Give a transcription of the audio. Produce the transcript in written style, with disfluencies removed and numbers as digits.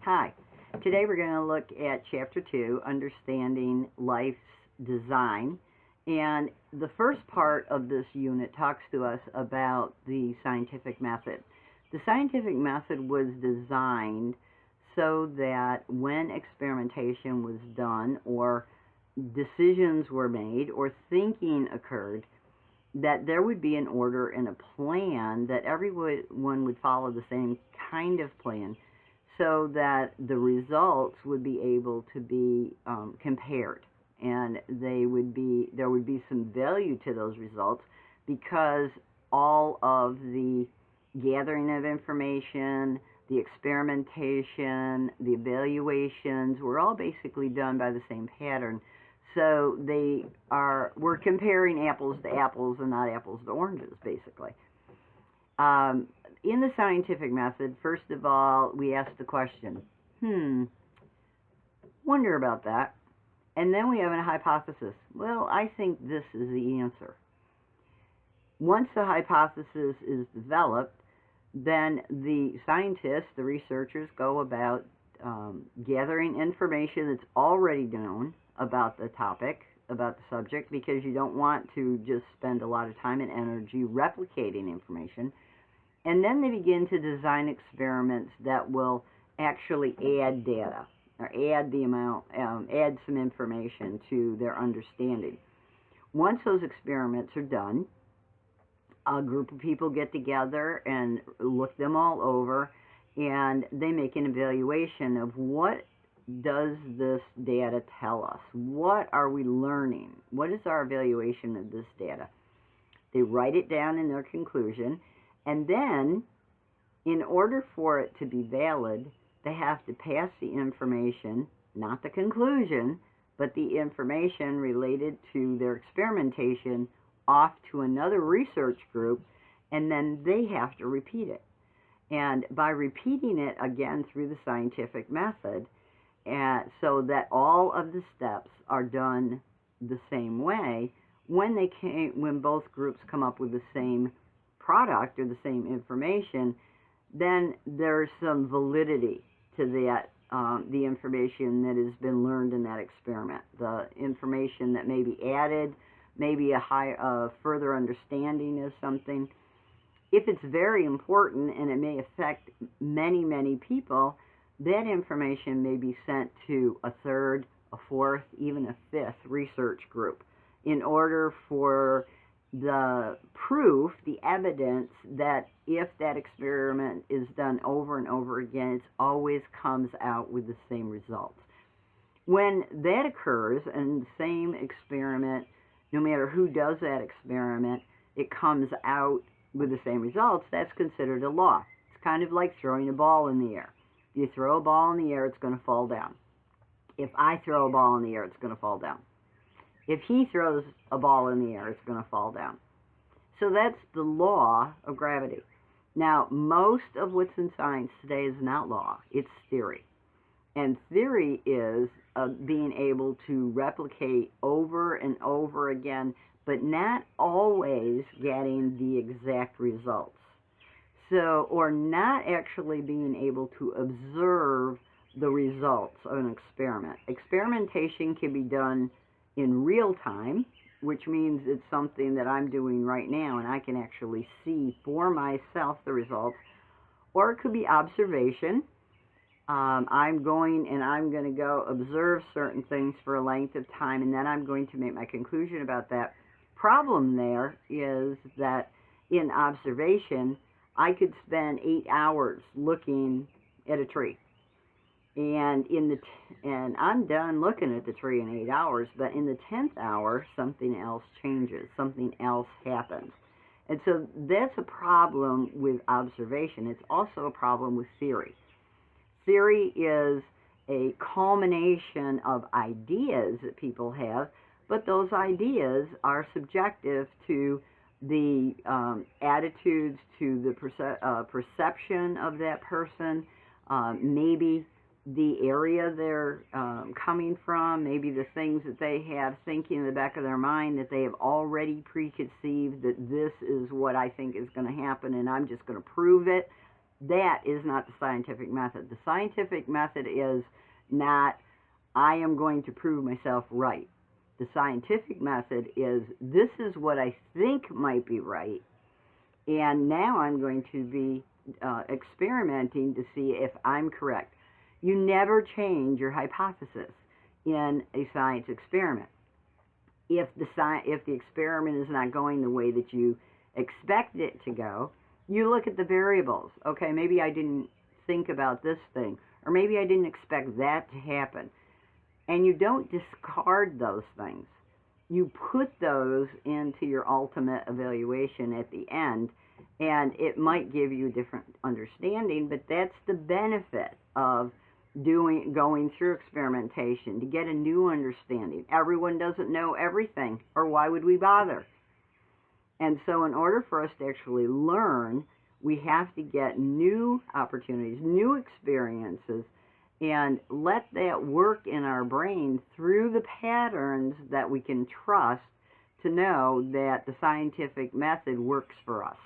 Hi. Today we're going to look at Chapter 2, Understanding Life's Design. And the first part of this unit talks to us about the scientific method. The scientific method was designed so that when experimentation was done or decisions were made or thinking occurred, that there would be an order and a plan, that everyone would follow the same kind of plan, so that the results would be able to be compared, and there would be some value to those results, because all of the gathering of information, the experimentation, the evaluations were all basically done by the same pattern. So we're comparing apples to apples and not apples to oranges, basically. In the scientific method, first of all, we ask the question, wonder about that. And then we have a hypothesis. Well, I think this is the answer. Once the hypothesis is developed, then the scientists, the researchers, go about gathering information that's already known about the topic, about the subject, because you don't want to just spend a lot of time and energy replicating information. And then they begin to design experiments that will actually add data, or add some information to their understanding. Once those experiments are done, a group of people get together and look them all over, and they make an evaluation of what does this data tell us? What are we learning? What is our evaluation of this data? They write it down in their conclusion, and then, in order for it to be valid, they have to pass the information, not the conclusion, but the information related to their experimentation, off to another research group, and then they have to repeat it. And by repeating it again through the scientific method, so that all of the steps are done the same way, when both groups come up with the same product or the same information, then there's some validity to that, the information that has been learned in that experiment, the information that may be added, maybe a further understanding of something. If it's very important and it may affect many, many people, that information may be sent to a third, a fourth, even a fifth research group in order for the proof, the evidence that if that experiment is done over and over again, it always comes out with the same results. When that occurs, and the same experiment, no matter who does that experiment, it comes out with the same results, that's considered a law. It's kind of like throwing a ball in the air. If you throw a ball in the air, it's going to fall down. If I throw a ball in the air, it's going to fall down. If he throws a ball in the air, it's going to fall down. So that's the law of gravity. Now, most of what's in science today is not law, it's theory. And theory is being able to replicate over and over again, but not always getting the exact results. So, or not actually being able to observe the results of an experiment. Experimentation can be done in real time, which means it's something that I'm doing right now and I can actually see for myself the results. Or it could be observation. I'm going to go observe certain things for a length of time, and then I'm going to make my conclusion about that. Problem there is that in observation, I could spend 8 hours looking at a tree. And I'm done looking at the tree in 8 hours, but in the 10th hour, something else changes, something else happens. And so that's a problem with observation. It's also a problem with theory. Theory is a culmination of ideas that people have, but those ideas are subjective to the attitudes, to the perception of that person, maybe the area they're coming from, maybe the things that they have thinking in the back of their mind that they have already preconceived that this is what I think is going to happen and I'm just going to prove it. That is not the scientific method. The scientific method is not, I am going to prove myself right. The scientific method is, this is what I think might be right, and now I'm going to be experimenting to see if I'm correct. You never change your hypothesis in a science experiment. If the experiment is not going the way that you expect it to go, you look at the variables. Okay, maybe I didn't think about this thing, or maybe I didn't expect that to happen. And you don't discard those things. You put those into your ultimate evaluation at the end, and it might give you a different understanding, but that's the benefit of going through experimentation, to get a new understanding. Everyone doesn't know everything, or why would we bother? And so in order for us to actually learn, we have to get new opportunities, new experiences, and let that work in our brain through the patterns that we can trust to know that the scientific method works for us.